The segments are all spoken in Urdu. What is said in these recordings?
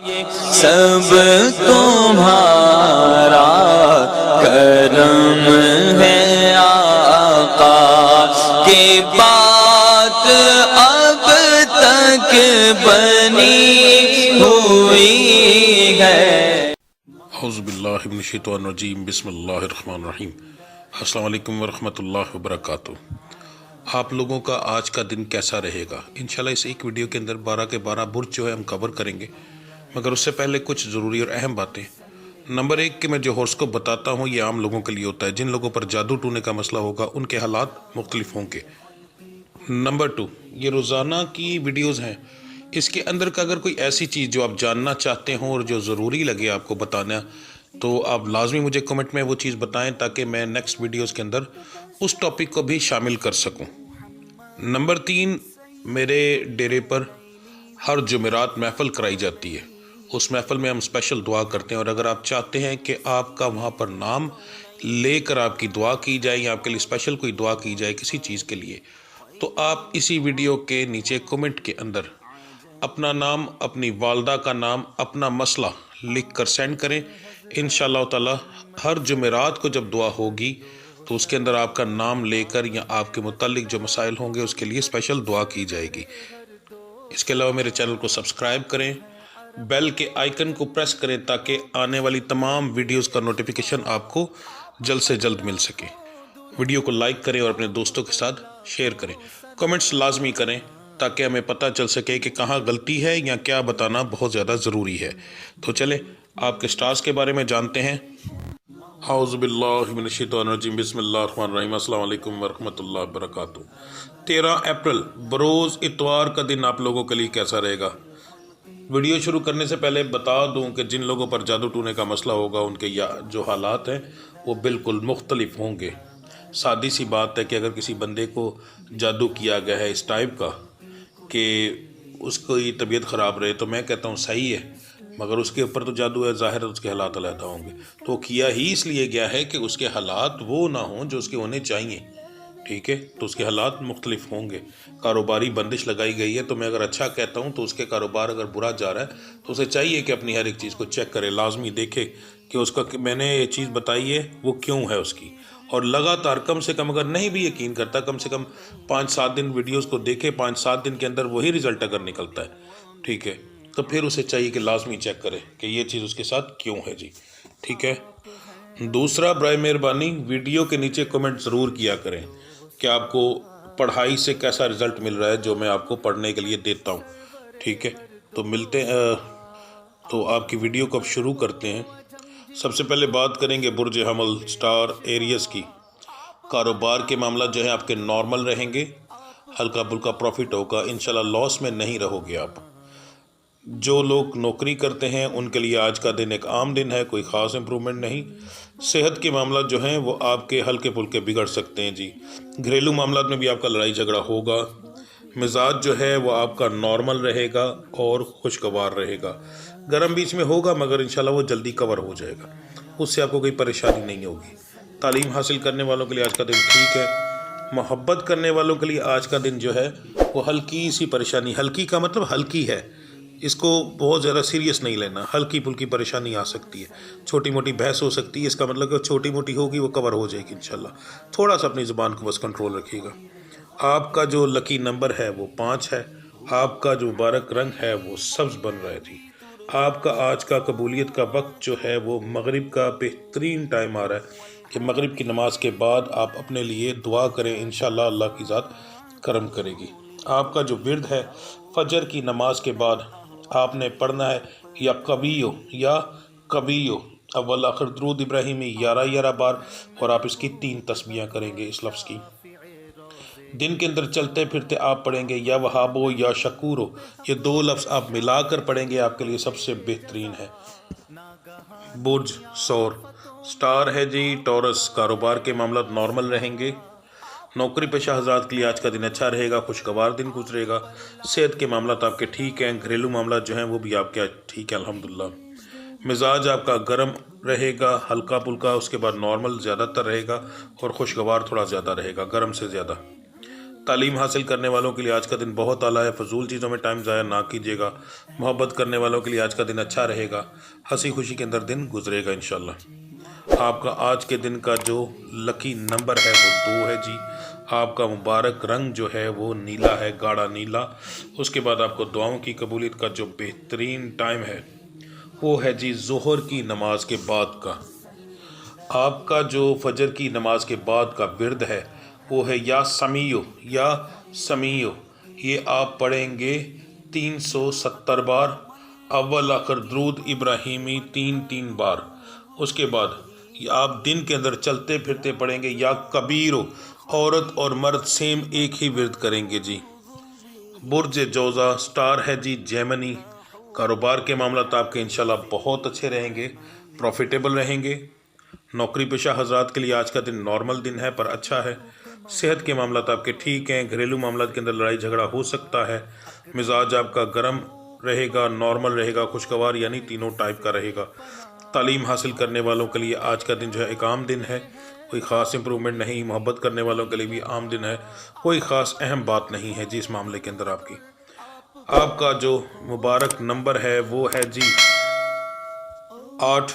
سب تمہارا کرم ہے آقا کی بات اب تک بنی ہوئی ہے۔ اعوذ باللہ من الشیطان الرجیم، بسم اللہ الرحمن الرحیم۔ السلام علیکم ورحمۃ اللہ وبرکاتہ۔ آپ لوگوں کا آج کا دن کیسا رہے گا؟ انشاءاللہ اس ایک ویڈیو کے اندر 12 کے 12 برج جو ہے ہم کور کریں گے، مگر اس سے پہلے کچھ ضروری اور اہم باتیں۔ نمبر 1 کہ میں جو ہورسکوپ بتاتا ہوں یہ عام لوگوں کے لیے ہوتا ہے، جن لوگوں پر جادو ٹونے کا مسئلہ ہوگا ان کے حالات مختلف ہوں گے۔ نمبر 2 یہ روزانہ کی ویڈیوز ہیں، اس کے اندر کا اگر کوئی ایسی چیز جو آپ جاننا چاہتے ہوں اور جو ضروری لگے آپ کو بتانا، تو آپ لازمی مجھے کمنٹ میں وہ چیز بتائیں تاکہ میں نیکسٹ ویڈیوز کے اندر اس ٹاپک کو بھی شامل کر سکوں۔ نمبر 3 میرے ڈیرے پر ہر جمعرات محفل کرائی جاتی ہے، اس محفل میں ہم اسپیشل دعا کرتے ہیں، اور اگر آپ چاہتے ہیں کہ آپ کا وہاں پر نام لے کر آپ کی دعا کی جائے یا آپ کے لیے اسپیشل کوئی دعا کی جائے کسی چیز کے لیے، تو آپ اسی ویڈیو کے نیچے کمنٹ کے اندر اپنا نام، اپنی والدہ کا نام، اپنا مسئلہ لکھ کر سینڈ کریں۔ انشاءاللہ تعالی ہر جمعرات کو جب دعا ہوگی تو اس کے اندر آپ کا نام لے کر یا آپ کے متعلق جو مسائل ہوں گے اس کے لیے اسپیشل دعا کی جائے گی۔ اس کے علاوہ میرے چینل کو سبسکرائب کریں، بیل کے آئیکن کو پریس کریں تاکہ آنے والی تمام ویڈیوز کا نوٹیفیکیشن آپ کو جلد سے جلد مل سکے۔ ویڈیو کو لائک کریں اور اپنے دوستوں کے ساتھ شیئر کریں۔ کمنٹس لازمی کریں تاکہ ہمیں پتہ چل سکے کہ کہاں غلطی ہے یا کیا بتانا بہت زیادہ ضروری ہے۔ تو چلیں آپ کے سٹارز کے بارے میں جانتے ہیں۔ اعوذ باللہ من الشیطان الرجیم، بسم اللہ الرحمن الرحیم۔ السلام علیکم ورحمۃ اللہ وبرکاتہ۔ 13 اپریل بروز اتوار کا دن آپ لوگوں کے لیے کیسا رہے گا؟ ویڈیو شروع کرنے سے پہلے بتا دوں کہ جن لوگوں پر جادو ٹونے کا مسئلہ ہوگا ان کے جو حالات ہیں وہ بالکل مختلف ہوں گے۔ سادی سی بات ہے کہ اگر کسی بندے کو جادو کیا گیا ہے اس ٹائپ کا کہ اس کی طبیعت خراب رہے، تو میں کہتا ہوں صحیح ہے، مگر اس کے اوپر تو جادو ہے، ظاہر ہے اس کے حالات علیحدہ ہوں گے۔ تو کیا ہی اس لیے گیا ہے کہ اس کے حالات وہ نہ ہوں جو اس کے ہونے چاہیے، ٹھیک ہے؟ تو اس کے حالات مختلف ہوں گے۔ کاروباری بندش لگائی گئی ہے، تو میں اگر اچھا کہتا ہوں تو اس کے کاروبار اگر برا جا رہا ہے تو اسے چاہیے کہ اپنی ہر ایک چیز کو چیک کرے، لازمی دیکھے کہ اس کا میں نے یہ چیز بتائی ہے وہ کیوں ہے اس کی، اور لگاتار کم سے کم اگر نہیں بھی یقین کرتا کم سے کم 5-7 دن ویڈیوز کو دیکھے، 5-7 دن کے اندر وہی رزلٹ اگر نکلتا ہے، ٹھیک ہے، تو پھر اسے چاہیے کہ لازمی چیک کرے کہ یہ چیز اس کے ساتھ کیوں ہے جی، ٹھیک ہے۔ دوسرا، برائے مہربانی ویڈیو کے نیچے کمنٹ ضرور کیا کریں کہ آپ کو پڑھائی سے کیسا رزلٹ مل رہا ہے جو میں آپ کو پڑھنے کے لیے دیتا ہوں، ٹھیک ہے۔ تو ملتے تو آپ کی ویڈیو کو اب شروع کرتے ہیں۔ سب سے پہلے بات کریں گے برج حمل سٹار ایریز کی۔ کاروبار کے معاملات جو ہے آپ کے نارمل رہیں گے، ہلکا پھلکا پروفٹ ہوگا، انشاءاللہ لاس میں نہیں رہو گے آپ۔ جو لوگ نوکری کرتے ہیں ان کے لیے آج کا دن ایک عام دن ہے، کوئی خاص امپرومنٹ نہیں۔ صحت کے معاملات جو ہیں وہ آپ کے ہلکے پھلکے بگڑ سکتے ہیں جی۔ گھریلو معاملات میں بھی آپ کا لڑائی جھگڑا ہوگا۔ مزاج جو ہے وہ آپ کا نارمل رہے گا اور خوشگوار رہے گا۔ گرم بیچ میں ہوگا مگر انشاءاللہ وہ جلدی کور ہو جائے گا، اس سے آپ کو کوئی پریشانی نہیں ہوگی۔ تعلیم حاصل کرنے والوں کے لیے آج کا دن ٹھیک ہے۔ محبت کرنے والوں کے لیے آج کا دن جو ہے وہ ہلکی سی پریشانی، ہلکی کا مطلب ہلکی ہے، اس کو بہت زیادہ سیریس نہیں لینا، ہلکی پھلکی پریشانی آ سکتی ہے، چھوٹی موٹی بحث ہو سکتی ہے، اس کا مطلب کہ چھوٹی موٹی ہوگی وہ کور ہو جائے گی انشاءاللہ۔ تھوڑا سا اپنی زبان کو بس کنٹرول رکھیے گا۔ آپ کا جو لکی نمبر ہے وہ 5 ہے۔ آپ کا جو مبارک رنگ ہے وہ سبز بن رہا ہے جی۔ آپ کا آج کا قبولیت کا وقت جو ہے وہ مغرب کا بہترین ٹائم آ رہا ہے کہ مغرب کی نماز کے بعد آپ اپنے لیے دعا کریں، انشاءاللہ اللہ کی ذات کرم کرے گی۔ آپ کا جو ورد ہے فجر کی نماز کے بعد آپ نے پڑھنا ہے یا کبیو اول آخر درود ابراہیمی 11 بار، اور آپ اس کی 3 تسبیحیں کریں گے اس لفظ کی۔ دن کے اندر چلتے پھرتے آپ پڑھیں گے یا وہابو یا شکورو، یہ 2 لفظ آپ ملا کر پڑھیں گے، آپ کے لیے سب سے بہترین ہے۔ برج سور سٹار ہے جی ٹورس، کاروبار کے معاملات نارمل رہیں گے۔ نوکری پیشہ حضرات کے لیے آج کا دن اچھا رہے گا، خوشگوار دن گزرے گا۔ صحت کے معاملات آپ کے ٹھیک ہیں، گھریلو معاملات جو ہیں وہ بھی آپ کے ٹھیک ہیں الحمدللہ۔ مزاج آپ کا گرم رہے گا، ہلکا پھلکا، اس کے بعد نارمل زیادہ تر رہے گا، اور خوشگوار تھوڑا زیادہ رہے گا، گرم سے زیادہ۔ تعلیم حاصل کرنے والوں کے لیے آج کا دن بہت اعلیٰ ہے، فضول چیزوں میں ٹائم ضائع نہ کیجیے گا۔ محبت کرنے والوں کے لیے آج کا دن اچھا رہے گا، ہنسی خوشی کے اندر دن گزرے گا انشاءاللہ۔ آپ کا آج کے دن کا جو لکی نمبر ہے وہ 2 ہے جی۔ آپ کا مبارک رنگ جو ہے وہ نیلا ہے، گاڑھا نیلا۔ اس کے بعد آپ کو دعاؤں کی قبولیت کا جو بہترین ٹائم ہے وہ ہے جی ظہر کی نماز کے بعد کا۔ آپ کا جو فجر کی نماز کے بعد کا ورد ہے وہ ہے یا سمیو، یہ آپ پڑھیں گے 370 بار، اول آخر درود ابراہیمی 3 بار۔ اس کے بعد آپ دن کے اندر چلتے پھرتے پڑھیں گے یا کبیرو، عورت اور مرد سیم ایک ہی ورد کریں گے جی۔ برج جوزہ سٹار ہے جی جیمنی۔ کاروبار کے معاملات آپ کے انشاءاللہ بہت اچھے رہیں گے، پروفیٹیبل رہیں گے۔ نوکری پیشہ حضرات کے لیے آج کا دن نارمل دن ہے پر اچھا ہے۔ صحت کے معاملات آپ کے ٹھیک ہیں، گھریلو معاملات کے اندر لڑائی جھگڑا ہو سکتا ہے۔ مزاج آپ کا گرم رہے گا، نارمل رہے گا، خوشگوار یعنی تینوں ٹائپ کا رہے گا۔ تعلیم حاصل کرنے والوں کے لیے آج کا دن جو ہے ایک عام دن ہے، کوئی خاص امپرومنٹ نہیں۔ محبت کرنے والوں کے لیے بھی عام دن ہے، کوئی خاص اہم بات نہیں ہے جی اس معاملے کے اندر آپ کی۔ آپ کا جو مبارک نمبر ہے وہ ہے جی 8،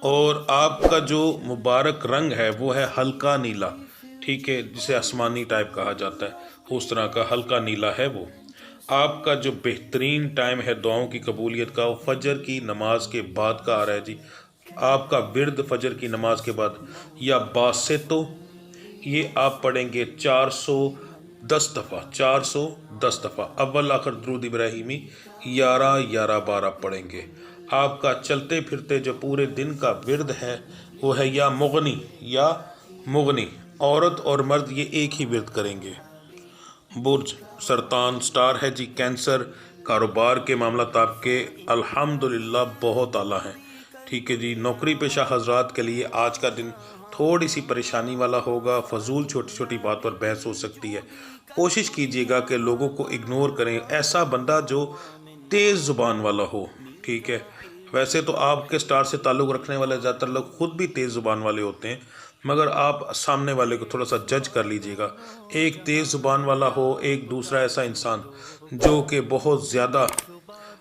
اور آپ کا جو مبارک رنگ ہے وہ ہے ہلکا نیلا، ٹھیک ہے، جسے آسمانی ٹائپ کہا جاتا ہے، اس طرح کا ہلکا نیلا ہے وہ۔ آپ کا جو بہترین ٹائم ہے دعاؤں کی قبولیت کا وہ فجر کی نماز کے بعد کا آ رہا ہے جی۔ آپ کا ورد فجر کی نماز کے بعد یا باسطو، یہ آپ پڑھیں گے 410 دفعہ، اول آخر درود ابراہیمی 11 بار آپ پڑھیں گے۔ آپ کا چلتے پھرتے جو پورے دن کا ورد ہے وہ ہے یا مغنی، عورت اور مرد یہ ایک ہی ورد کریں گے۔ برج سرطان سٹار ہے جی کینسر۔ کاروبار کے معاملات آپ کے الحمدللہ بہت اعلیٰ ہیں، ٹھیک ہے جی۔ نوکری پیشہ حضرات کے لیے آج کا دن تھوڑی سی پریشانی والا ہوگا، فضول چھوٹی چھوٹی بات پر بحث ہو سکتی ہے۔ کوشش کیجیے گا کہ لوگوں کو اگنور کریں، ایسا بندہ جو تیز زبان والا ہو، ٹھیک ہے۔ ویسے تو آپ کے سٹار سے تعلق رکھنے والے زیادہ تر لوگ خود بھی تیز زبان والے ہوتے ہیں، مگر آپ سامنے والے کو تھوڑا سا جج کر لیجئے گا۔ ایک تیز زبان والا ہو، ایک دوسرا ایسا انسان جو کہ بہت زیادہ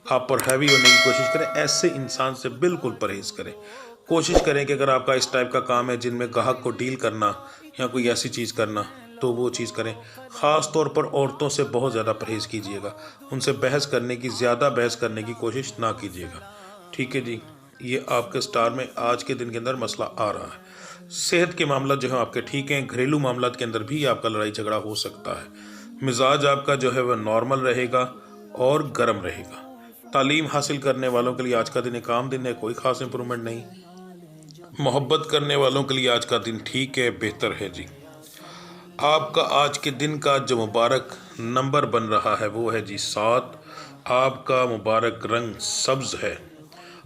آپ پر ہیوی ہونے کی کوشش کریں، ایسے انسان سے بالکل پرہیز کریں۔ کوشش کریں کہ اگر آپ کا اس ٹائپ کا کام ہے جن میں گاہک کو ڈیل کرنا یا کوئی ایسی چیز کرنا تو وہ چیز کریں۔ خاص طور پر عورتوں سے بہت زیادہ پرہیز کیجیے گا، ان سے زیادہ بحث کرنے کی کوشش نہ کیجیے گا، ٹھیک ہے جی۔ یہ آپ کے سٹار میں آج کے دن کے اندر مسئلہ آ رہا ہے۔ صحت کے معاملات جو ہیں آپ کے ٹھیک ہیں، گھریلو معاملات کے اندر بھی آپ کا لڑائی جھگڑا ہو سکتا ہے۔ مزاج آپ کا جو ہے وہ نارمل رہے گا اور گرم رہے گا۔ تعلیم حاصل کرنے والوں کے لیے آج کا دن ایک عام دن ہے، کوئی خاص امپرومنٹ نہیں۔ محبت کرنے والوں کے لیے آج کا دن ٹھیک ہے، بہتر ہے جی۔ آپ کا آج کے دن کا جو مبارک نمبر بن رہا ہے وہ ہے جی 7۔ آپ کا مبارک رنگ سبز ہے۔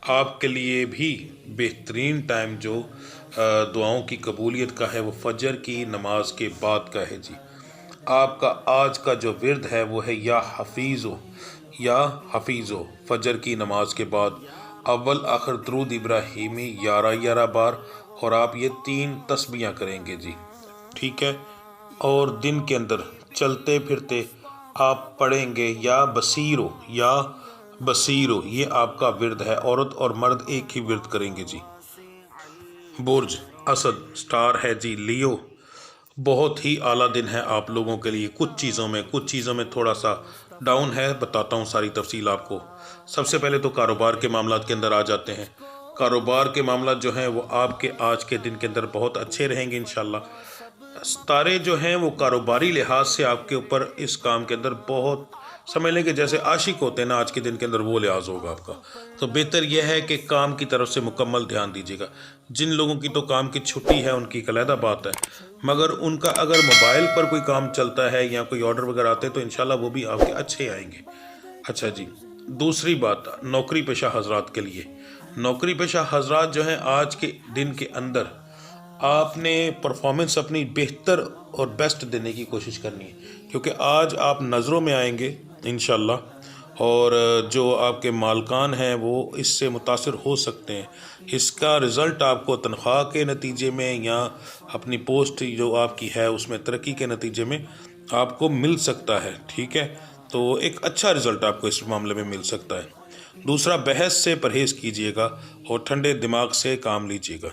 آپ کے لیے بھی بہترین ٹائم جو دعاؤں کی قبولیت کا ہے وہ فجر کی نماز کے بعد کا ہے جی۔ آپ کا آج کا جو ورد ہے وہ ہے یا حفیظو، فجر کی نماز کے بعد اول آخر درود ابراہیمی 11 بار، اور آپ یہ 3 تسبیحاں کریں گے جی، ٹھیک ہے۔ اور دن کے اندر چلتے پھرتے آپ پڑھیں گے یا بصیرو، یہ آپ کا ورد ہے، عورت اور مرد ایک ہی ورد کریں گے جی۔ برج اسد سٹار ہے جی لیو۔ بہت ہی اعلیٰ دن ہے آپ لوگوں کے لیے، کچھ چیزوں میں تھوڑا سا ڈاؤن ہے، بتاتا ہوں ساری تفصیل آپ کو۔ سب سے پہلے تو کاروبار کے معاملات کے اندر آ جاتے ہیں۔ کاروبار کے معاملات جو ہیں وہ آپ کے آج کے دن کے اندر بہت اچھے رہیں گے انشاءاللہ۔ ستارے جو ہیں وہ کاروباری لحاظ سے آپ کے اوپر اس کام کے اندر بہت، سمجھ لیں کہ جیسے عاشق ہوتے ہیں نا آج کے دن کے اندر، وہ لحاظ ہوگا آپ کا۔ تو بہتر یہ ہے کہ کام کی طرف سے مکمل دھیان دیجیے گا۔ جن لوگوں کی تو کام کی چھٹی ہے ان کی علیحدہ بات ہے، مگر ان کا اگر موبائل پر کوئی کام چلتا ہے یا کوئی آرڈر وغیرہ آتے ہیں تو انشاءاللہ وہ بھی آپ کے اچھے آئیں گے۔ اچھا جی، دوسری بات نوکری پیشہ حضرات کے لیے۔ نوکری پیشہ حضرات جو ہیں آج کے دن کے اندر آپ نے پرفارمنس اپنی بہتر اور بیسٹ دینے کی کوشش کرنی ہے، کیونکہ آج آپ نظروں میں آئیں گے انشاءاللہ، اور جو آپ کے مالکان ہیں وہ اس سے متاثر ہو سکتے ہیں۔ اس کا رزلٹ آپ کو تنخواہ کے نتیجے میں یا اپنی پوسٹ جو آپ کی ہے اس میں ترقی کے نتیجے میں آپ کو مل سکتا ہے، ٹھیک ہے، تو ایک اچھا رزلٹ آپ کو اس معاملے میں مل سکتا ہے۔ دوسرا، بحث سے پرہیز کیجیے گا اور ٹھنڈے دماغ سے کام لیجیے گا۔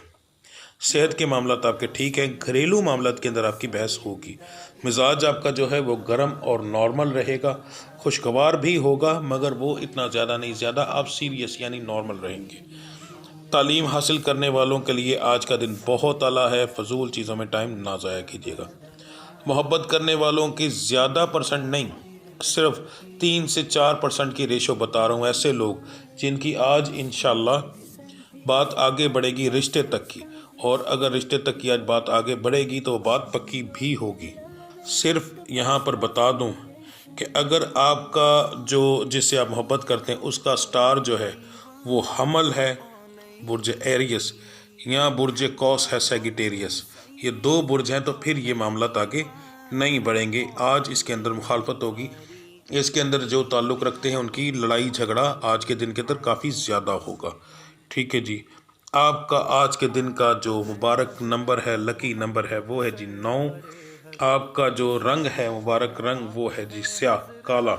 صحت کے معاملات آپ کے ٹھیک ہیں، گھریلو معاملات کے اندر آپ کی بحث ہوگی۔ مزاج آپ کا جو ہے وہ گرم اور نارمل رہے گا، خوشگوار بھی ہوگا مگر وہ اتنا زیادہ نہیں، زیادہ آپ سیریس یعنی نارمل رہیں گے۔ تعلیم حاصل کرنے والوں کے لیے آج کا دن بہت اعلیٰ ہے، فضول چیزوں میں ٹائم نہ ضائع کیجیے گا۔ محبت کرنے والوں کی زیادہ پرسنٹ نہیں، صرف 3 سے 4% کی ریشو بتا رہا ہوں، ایسے لوگ جن کی آج انشاءاللہ بات آگے بڑھے گی رشتے تک کی، اور اگر رشتے تک کی آج بات آگے بڑھے گی تو وہ بات پکی بھی ہوگی۔ صرف یہاں پر بتا دوں کہ اگر آپ کا جو جس سے آپ محبت کرتے ہیں اس کا سٹار جو ہے وہ حمل ہے، برج ایریس، یا برج قوس ہے سیگیٹیریس، یہ 2 برج ہیں، تو پھر یہ معاملات آگے نہیں بڑھیں گے۔ آج اس کے اندر مخالفت ہوگی، اس کے اندر جو تعلق رکھتے ہیں ان کی لڑائی جھگڑا آج کے دن کے اندر کافی زیادہ ہوگا، ٹھیک ہے جی۔ آپ کا آج کے دن کا جو مبارک نمبر ہے، لکی نمبر ہے، وہ ہے جی 9۔ آپ کا جو رنگ ہے مبارک رنگ وہ ہے جی سیاہ کالا۔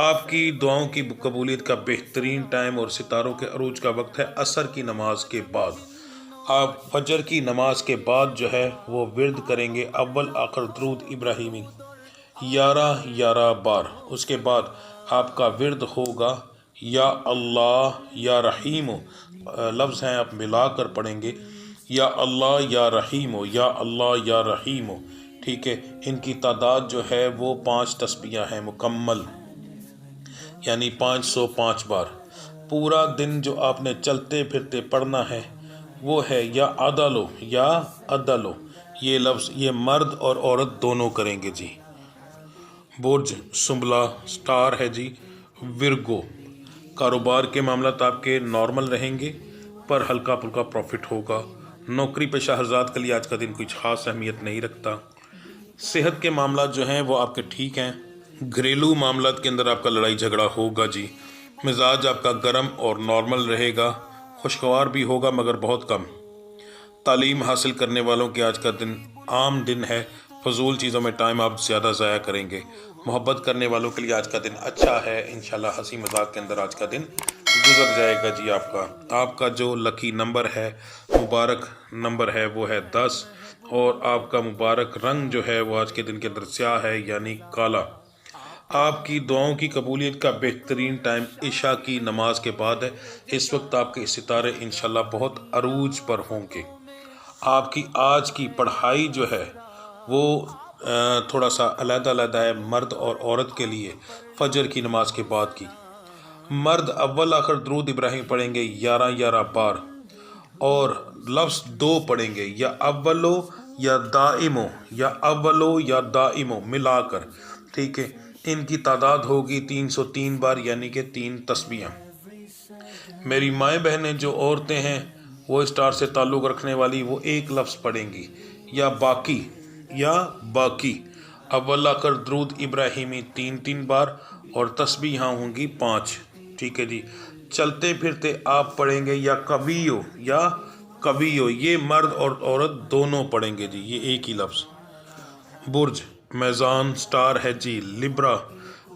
آپ کی دعاؤں کی قبولیت کا بہترین ٹائم اور ستاروں کے عروج کا وقت ہے عصر کی نماز کے بعد۔ آپ فجر کی نماز کے بعد جو ہے وہ ورد کریں گے اول آخر درود ابراہیمی 11 بار۔ اس کے بعد آپ کا ورد ہوگا یا اللہ یا رحیم، لفظ ہیں آپ ملا کر پڑھیں گے، یا اللہ یا رحیم، یا اللہ یا رحیم، ٹھیک ہے۔ ان کی تعداد جو ہے وہ 5 تسبیحیں ہیں مکمل، یعنی 505 بار۔ پورا دن جو آپ نے چلتے پھرتے پڑھنا ہے وہ ہے یا عدلو یا عدلو، یہ لفظ یہ مرد اور عورت دونوں کریں گے جی۔ برج سنبلہ، سٹار ہے جی ورگو۔ کاروبار کے معاملات آپ کے نارمل رہیں گے پر ہلکا پھلکا پروفٹ ہوگا۔ نوکری پیشہ حضرات کے لیے آج کا دن کچھ خاص اہمیت نہیں رکھتا۔ صحت کے معاملات جو ہیں وہ آپ کے ٹھیک ہیں۔ گھریلو معاملات کے اندر آپ کا لڑائی جھگڑا ہوگا جی۔ مزاج آپ کا گرم اور نارمل رہے گا، خوشگوار بھی ہوگا مگر بہت کم۔ تعلیم حاصل کرنے والوں کے آج کا دن عام دن ہے، فضول چیزوں میں ٹائم آپ زیادہ ضائع کریں گے۔ محبت کرنے والوں کے لیے آج کا دن اچھا ہے، انشاءاللہ ہنسی مذاق کے اندر آج کا دن گزر جائے گا جی۔ آپ کا جو لکی نمبر ہے مبارک نمبر ہے وہ ہے 10، اور آپ کا مبارک رنگ جو ہے وہ آج کے دن کے اندر سیاہ ہے یعنی کالا۔ آپ کی دعاؤں کی قبولیت کا بہترین ٹائم عشاء کی نماز کے بعد ہے، اس وقت آپ کے ستارے انشاءاللہ بہت عروج پر ہوں گے۔ آپ کی آج کی پڑھائی جو ہے وہ تھوڑا سا علیحدہ علیحدہ ہے، مرد اور عورت کے لیے فجر کی نماز کے بعد کی۔ مرد اول آخر درود ابراہیم پڑھیں گے 11 بار، اور لفظ 2 پڑھیں گے، یا اولو یا دائمو، یا اولو یا دائمو ملا کر، ٹھیک ہے۔ ان کی تعداد ہوگی 303 بار، یعنی کہ 3 تسبیحیں۔ میری مائیں بہنیں جو عورتیں ہیں وہ اسٹار سے تعلق رکھنے والی، وہ ایک لفظ پڑھیں گی، یا باقی یا باقی۔ اول آخر درود ابراہیمی 3 بار، اور تسبیحاں ہوں گی 5، ٹھیک ہے جی۔ چلتے پھرتے آپ پڑھیں گے یا کبیو یا کبیو، یہ مرد اور عورت دونوں پڑھیں گے جی، یہ ایک ہی لفظ۔ برج میزان، سٹار ہے جی لبرا۔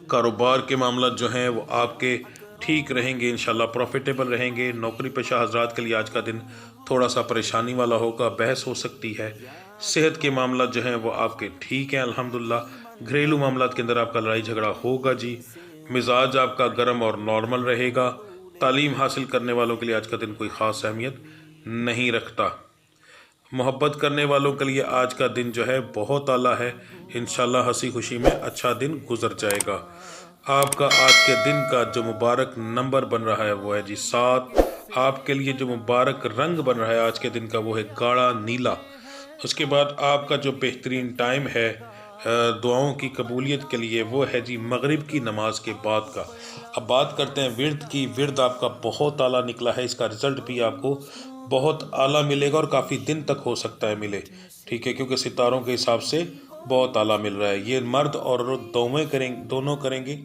کاروبار کے معاملات جو ہیں وہ آپ کے ٹھیک رہیں گے، انشاءاللہ پروفیٹیبل رہیں گے۔ نوکری پیشہ حضرات کے لیے آج کا دن تھوڑا سا پریشانی والا ہوگا، بحث ہو سکتی ہے۔ صحت کے معاملات جو ہیں وہ آپ کے ٹھیک ہیں الحمدللہ۔ گھریلو معاملات کے اندر آپ کا لڑائی جھگڑا ہوگا جی۔ مزاج آپ کا گرم اور نارمل رہے گا۔ تعلیم حاصل کرنے والوں کے لیے آج کا دن کوئی خاص اہمیت نہیں رکھتا۔ محبت کرنے والوں کے لیے آج کا دن جو ہے بہت اعلیٰ ہے، انشاءاللہ ہنسی خوشی میں اچھا دن گزر جائے گا۔ آپ کا آج کے دن کا جو مبارک نمبر بن رہا ہے وہ ہے جی 7۔ آپ کے لیے جو مبارک رنگ بن رہا ہے آج کے دن کا وہ ہے گاڑھا نیلا۔ اس کے بعد آپ کا جو بہترین ٹائم ہے دعاؤں کی قبولیت کے لیے وہ ہے جی مغرب کی نماز کے بعد کا۔ اب بات کرتے ہیں ورد کی۔ ورد آپ کا بہت اعلیٰ نکلا ہے، اس کا رزلٹ بھی آپ کو بہت اعلیٰ ملے گا اور کافی دن تک ہو سکتا ہے ملے، ٹھیک ہے، کیونکہ ستاروں کے حساب سے بہت اعلیٰ مل رہا ہے۔ یہ مرد اور عورت دونوں کریں گے۔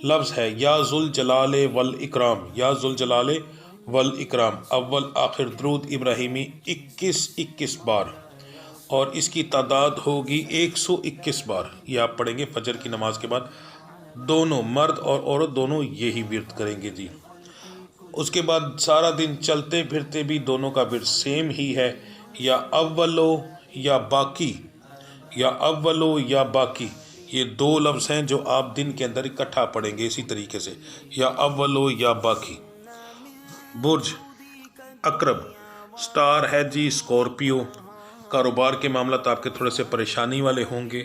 لفظ ہے یا ذوالجلال والاکرام، یا ذوالجلال والاکرام۔ اول آخر درود ابراہیمی 21 بار، اور اس کی تعداد ہوگی 121 بار. یہ آپ پڑھیں گے فجر کی نماز کے بعد. دونوں مرد اور عورت دونوں یہی ورد کریں گے جی. اس کے بعد سارا دن چلتے پھرتے بھی دونوں کا ورد سیم ہی ہے، یا اولو یا باقی، یا اولو یا باقی. یہ دو لفظ ہیں جو آپ دن کے اندر اکٹھا پڑھیں گے اسی طریقے سے، یا اولو یا باقی. برج عقرب، سٹار ہے جی اسکارپیو. کاروبار کے معاملات آپ کے تھوڑے سے پریشانی والے ہوں گے،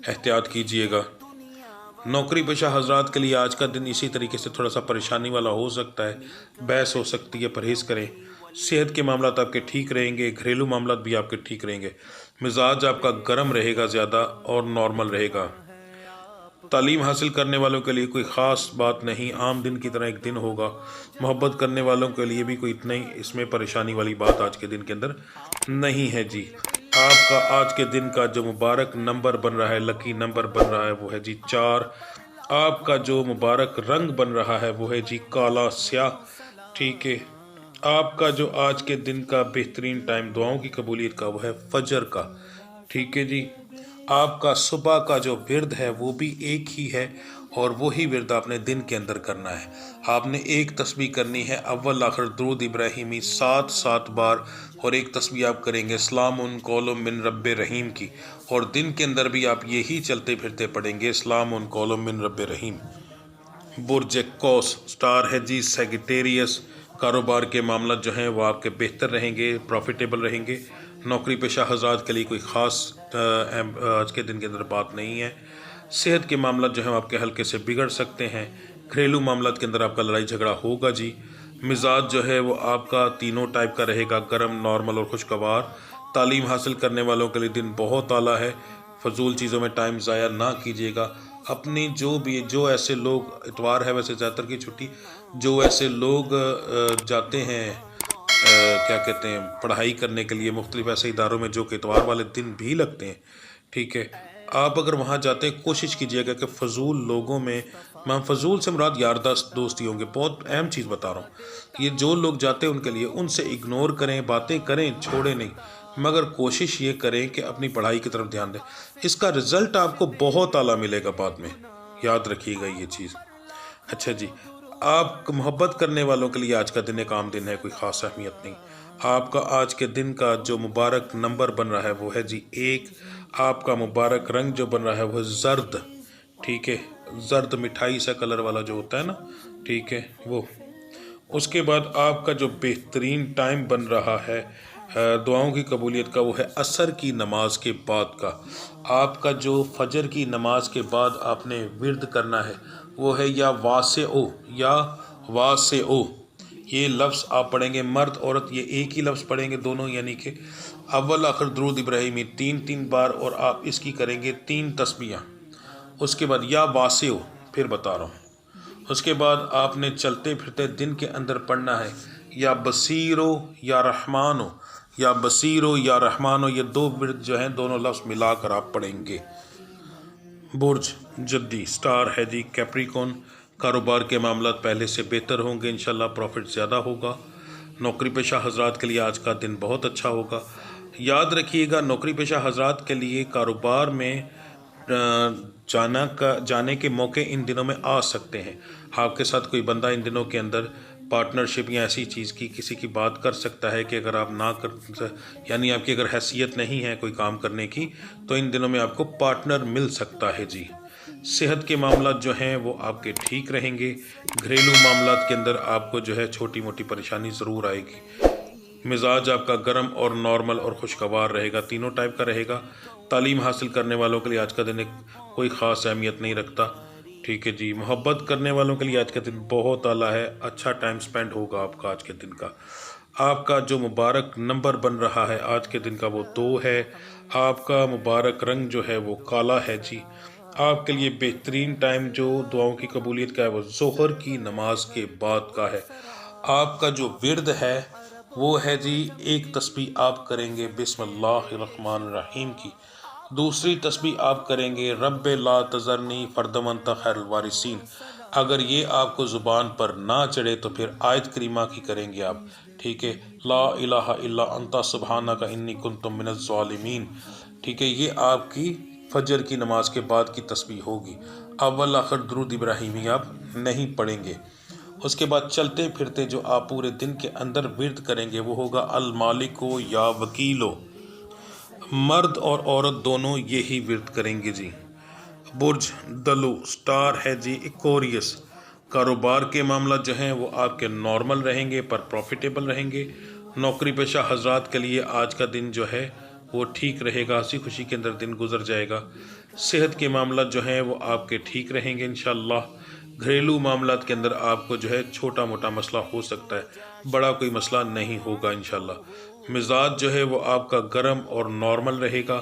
احتیاط کیجئے گا. نوکری پیشہ حضرات کے لیے آج کا دن اسی طریقے سے تھوڑا سا پریشانی والا ہو سکتا ہے، بحث ہو سکتی ہے، پرہیز کریں. صحت کے معاملات آپ کے ٹھیک رہیں گے، گھریلو معاملات بھی آپ کے ٹھیک رہیں گے. مزاج آپ کا گرم رہے گا زیادہ اور نارمل رہے گا. تعلیم حاصل کرنے والوں کے لیے کوئی خاص بات نہیں، عام دن کی طرح ایک دن ہوگا. محبت کرنے والوں کے لیے بھی کوئی اتنا ہی اس میں پریشانی والی بات آج کے دن کے اندر نہیں ہے جی. آپ کا آج کے دن کا جو مبارک نمبر بن رہا ہے، لکی نمبر بن رہا ہے، وہ ہے جی 4. آپ کا جو مبارک رنگ بن رہا ہے وہ ہے جی کالا سیاہ. ٹھیک ہے. آپ کا جو آج کے دن کا بہترین ٹائم دعاؤں کی قبولیت کا وہ ہے فجر کا. ٹھیک ہے جی. آپ کا صبح کا جو ورد ہے وہ بھی ایک ہی ہے، اور وہی ورد آپ نے دن کے اندر کرنا ہے. آپ نے ایک تسبیح کرنی ہے اول آخر درود ابراہیمی 7 بار، اور ایک تسبیح آپ کریں گے سلام قول من رب رحیم کی، اور دن کے اندر بھی آپ یہی چلتے پھرتے پڑھیں گے سلام قول من رب رحیم. برج قوس، سٹار ہے جی سیگیٹیریس. کاروبار کے معاملات جو ہیں وہ آپ کے بہتر رہیں گے، پروفیٹیبل رہیں گے. نوکری پیشہ حضرات کے لیے کوئی خاص آج کے دن کے اندر بات نہیں ہے. صحت کے معاملات جو ہیں آپ کے ہلکے سے بگڑ سکتے ہیں. گھریلو معاملات کے اندر آپ کا لڑائی جھگڑا ہوگا جی. مزاج جو ہے وہ آپ کا تینوں ٹائپ کا رہے گا، گرم، نارمل اور خوشگوار. تعلیم حاصل کرنے والوں کے لیے دن بہت اعلیٰ ہے. فضول چیزوں میں ٹائم ضائع نہ کیجیے گا. اپنی جو ایسے لوگ، اتوار ہے ویسے زیادہ تر کی چھٹی، جو ایسے لوگ جاتے ہیں کیا کہتے ہیں پڑھائی کرنے کے لیے مختلف ایسے اداروں میں جو کہ اتوار والے دن بھی لگتے ہیں، ٹھیک ہے، آپ اگر وہاں جاتے ہیں کوشش کیجیے گا کہ فضول لوگوں میں، فضول سے مراد یار دوستی ہوں گے. بہت اہم چیز بتا رہا ہوں، یہ جو لوگ جاتے ہیں ان کے لیے ان سے اگنور کریں، باتیں کریں، چھوڑیں نہیں، مگر کوشش یہ کریں کہ اپنی پڑھائی کی طرف دھیان دیں. اس کا رزلٹ آپ کو بہت اعلیٰ ملے گا بعد میں، یاد رکھیے گا یہ چیز. اچھا جی. آپ محبت کرنے والوں کے لیے آج کا دن ایک عام دن ہے، کوئی خاص اہمیت نہیں. آپ کا آج کے دن کا جو مبارک نمبر بن رہا ہے وہ ہے جی 1. آپ کا مبارک رنگ جو بن رہا ہے وہ زرد. ٹھیک ہے. زرد مٹھائی سا کلر والا جو ہوتا ہے نا، ٹھیک ہے وہ. اس کے بعد آپ کا جو بہترین ٹائم بن رہا ہے دعاؤں کی قبولیت کا وہ ہے عصر کی نماز کے بعد کا. آپ کا جو فجر کی نماز کے بعد آپ نے ورد کرنا ہے وہ ہے یا واسعو یا واسعو. یہ لفظ آپ پڑھیں گے، مرد عورت یہ ایک ہی لفظ پڑھیں گے دونوں، یعنی کہ اول آخر درود ابراہیمی 3 بار، اور آپ اس کی کریں گے 3 تسبیحاں. اس کے بعد یا واسعو، پھر بتا رہا ہوں. اس کے بعد آپ نے چلتے پھرتے دن کے اندر پڑھنا ہے یا بصیرو یا رحمانو، یا بصیرو یا رحمانو. یہ 2 ورد جو ہیں دونوں لفظ ملا کر آپ پڑھیں گے. برج جدی، سٹار ہے جی کیپریکون. کاروبار کے معاملات پہلے سے بہتر ہوں گے انشاءاللہ، پروفٹ زیادہ ہوگا. نوکری پیشہ حضرات کے لیے آج کا دن بہت اچھا ہوگا. یاد رکھیے گا نوکری پیشہ حضرات کے لیے کاروبار میں جانے کے موقع ان دنوں میں آ سکتے ہیں. آپ کے ساتھ کوئی بندہ ان دنوں کے اندر پارٹنرشپ یا ایسی چیز کی کسی کی بات کر سکتا ہے کہ اگر آپ نہ کر، یعنی آپ کی اگر حیثیت نہیں ہے کوئی کام کرنے کی، تو ان دنوں میں آپ کو پارٹنر مل سکتا ہے جی. صحت کے معاملات جو ہیں وہ آپ کے ٹھیک رہیں گے. گھریلو معاملات کے اندر آپ کو جو ہے چھوٹی موٹی پریشانی ضرور آئے گی. مزاج آپ کا گرم اور نارمل اور خوشگوار رہے گا، تینوں ٹائپ کا رہے گا. تعلیم حاصل کرنے والوں کے لیے آج کا دن کوئی خاص اہمیت نہیں رکھتا. ٹھیک ہے جی. محبت کرنے والوں کے لیے آج کا دن بہت اعلیٰ ہے، اچھا ٹائم سپینڈ ہوگا آپ کا آج کے دن کا. آپ کا جو مبارک نمبر بن رہا ہے آج کے دن کا وہ 2 ہے. آپ کا مبارک رنگ جو ہے وہ کالا ہے جی. آپ کے لیے بہترین ٹائم جو دعاؤں کی قبولیت کا ہے وہ ظہر کی نماز کے بعد کا ہے. آپ کا جو ورد ہے وہ ہے جی 1 تسبیح آپ کریں گے بسم اللہ الرحمن الرحیم کی. دوسری تسبیح آپ کریں گے رب لا تذرنی فردا وانت خیر الوارثین. اگر یہ آپ کو زبان پر نہ چڑھے تو پھر آیت کریمہ کی کریں گے آپ، ٹھیک ہے، لا الہ الا انت سبحانک انی کنت من الظالمین، ٹھیک ہے، یہ آپ کی فجر کی نماز کے بعد کی تسبیح ہوگی۔ اول آخر درود ابراہیمی آپ نہیں پڑھیں گے۔ اس کے بعد چلتے پھرتے جو آپ پورے دن کے اندر ورد کریں گے وہ ہوگا المالکو یا وکیلو، مرد اور عورت دونوں یہی ورد کریں گے جی۔ برج دلو سٹار ہے جی ایکوریس، کاروبار کے معاملات جو ہیں وہ آپ کے نارمل رہیں گے پر پروفیٹیبل رہیں گے۔ نوکری پیشہ حضرات کے لیے آج کا دن جو ہے وہ ٹھیک رہے گا، ہنسی خوشی کے اندر دن گزر جائے گا۔ صحت کے معاملات جو ہیں وہ آپ کے ٹھیک رہیں گے انشاءاللہ۔ گھریلو معاملات کے اندر آپ کو جو ہے چھوٹا موٹا مسئلہ ہو سکتا ہے، بڑا کوئی مسئلہ نہیں ہوگا انشاءاللہ۔ مزاج جو ہے وہ آپ کا گرم اور نارمل رہے گا۔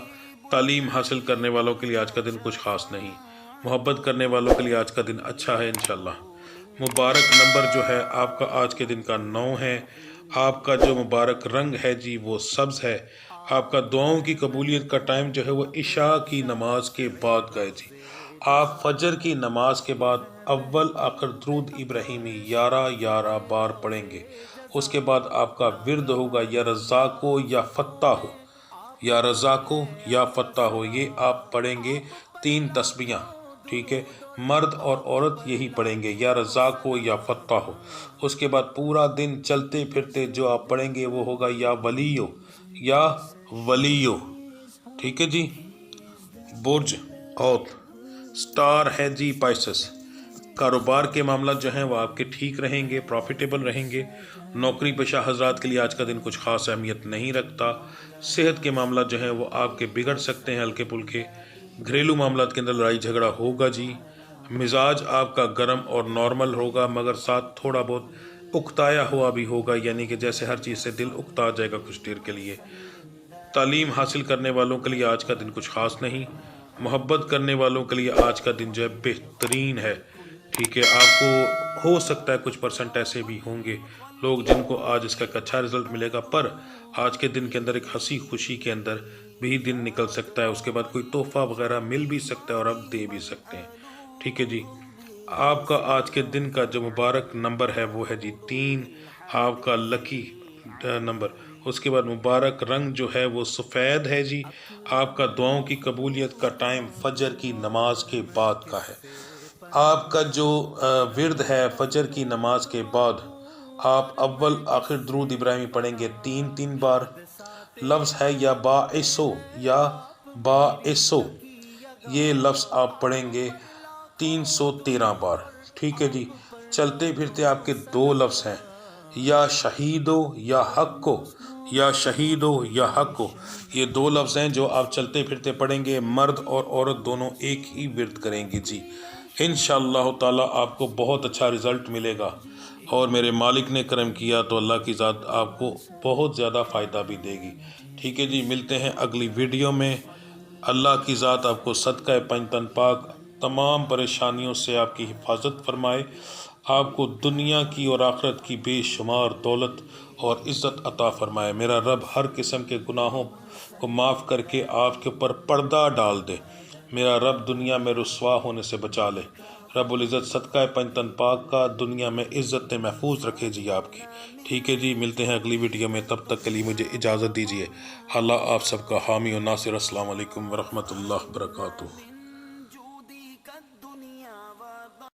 تعلیم حاصل کرنے والوں کے لیے آج کا دن کچھ خاص نہیں، محبت کرنے والوں کے لیے آج کا دن اچھا ہے انشاءاللہ۔ مبارک نمبر جو ہے آپ کا آج کے دن کا 9 ہے۔ آپ کا جو مبارک رنگ ہے جی وہ سبز ہے۔ آپ کا دعاؤں کی قبولیت کا ٹائم جو ہے وہ عشاء کی نماز کے بعد کا ہے جی۔ آپ فجر کی نماز کے بعد اول آخر درود ابراہیمی 11 بار پڑھیں گے۔ اس کے بعد آپ کا ورد ہوگا یا رزاقو یا فتح ہو، یا رزاقو یا فتح ہو، یہ آپ پڑھیں گے 3 تسبیحاں، ٹھیک ہے، مرد اور عورت یہی پڑھیں گے یا رزاقو یا فتح ہو۔ اس کے بعد پورا دن چلتے پھرتے جو آپ پڑھیں گے وہ ہوگا یا ولیو یا ولیو، ٹھیک ہے جی۔ برج اوت سٹار ہے جی پائسس، کاروبار کے معاملات جو ہیں وہ آپ کے ٹھیک رہیں گے، پروفیٹیبل رہیں گے۔ نوکری پیشہ حضرات کے لیے آج کا دن کچھ خاص اہمیت نہیں رکھتا۔ صحت کے معاملات جو ہیں وہ آپ کے بگڑ سکتے ہیں ہلکے پھلکے۔ گھریلو معاملات کے اندر لڑائی جھگڑا ہوگا جی۔ مزاج آپ کا گرم اور نارمل ہوگا مگر ساتھ تھوڑا بہت اکتایا ہوا بھی ہوگا، یعنی کہ جیسے ہر چیز سے دل اکتا جائے گا کچھ دیر کے لیے۔ تعلیم حاصل کرنے والوں کے لیے آج کا دن کچھ خاص نہیں، محبت کرنے والوں کے لیے آج کا دن جو ہے بہترین ہے، ٹھیک ہے۔ آپ کو ہو سکتا ہے کچھ پرسنٹ ایسے بھی ہوں گے لوگ جن کو آج اس کا ایک اچھا رزلٹ ملے گا، پر آج کے دن کے اندر ایک ہنسی خوشی کے اندر بھی دن نکل سکتا ہے۔ اس کے بعد کوئی تحفہ وغیرہ مل بھی سکتا ہے اور آپ دے بھی سکتے ہیں، ٹھیک ہے جی۔ آپ کا آج کے دن کا جو مبارک نمبر ہے وہ ہے جی 3، آپ کا لکی نمبر۔ اس کے بعد مبارک رنگ جو ہے وہ سفید ہے جی۔ آپ کا دعاؤں کی قبولیت کا ٹائم فجر کی نماز کے بعد کا ہے۔ آپ کا جو ورد ہے فجر کی نماز کے بعد آپ اول آخر درود ابراہیمی پڑھیں گے 3 بار۔ لفظ ہے یا باعثو یا باعثو، یہ لفظ آپ پڑھیں گے 313 بار، ٹھیک ہے جی۔ چلتے پھرتے آپ کے 2 لفظ ہیں، یا شہیدو یا حقو، یا شہیدو یا حقو، یہ 2 لفظ ہیں جو آپ چلتے پھرتے پڑھیں گے۔ مرد اور عورت دونوں ایک ہی ورد کریں گے جی۔ انشاءاللہ تعالی آپ کو بہت اچھا رزلٹ ملے گا، اور میرے مالک نے کرم کیا تو اللہ کی ذات آپ کو بہت زیادہ فائدہ بھی دے گی، ٹھیک ہے جی۔ ملتے ہیں اگلی ویڈیو میں۔ اللہ کی ذات آپ کو صدقہ پنجتن پاک تمام پریشانیوں سے آپ کی حفاظت فرمائے، آپ کو دنیا کی اور آخرت کی بے شمار دولت اور عزت عطا فرمائے۔ میرا رب ہر قسم کے گناہوں کو معاف کر کے آپ کے اوپر پردہ ڈال دے۔ میرا رب دنیا میں رسوا ہونے سے بچا لے۔ رب العزت صدقہ پنجتن پاک کا دنیا میں عزت محفوظ رکھے جی آپ کی، ٹھیک ہے جی۔ ملتے ہیں اگلی ویڈیو میں، تب تک کے لیے مجھے اجازت دیجیے۔ اللہ آپ سب کا حامی و ناصر۔ السلام علیکم ورحمۃ اللہ وبرکاتہ۔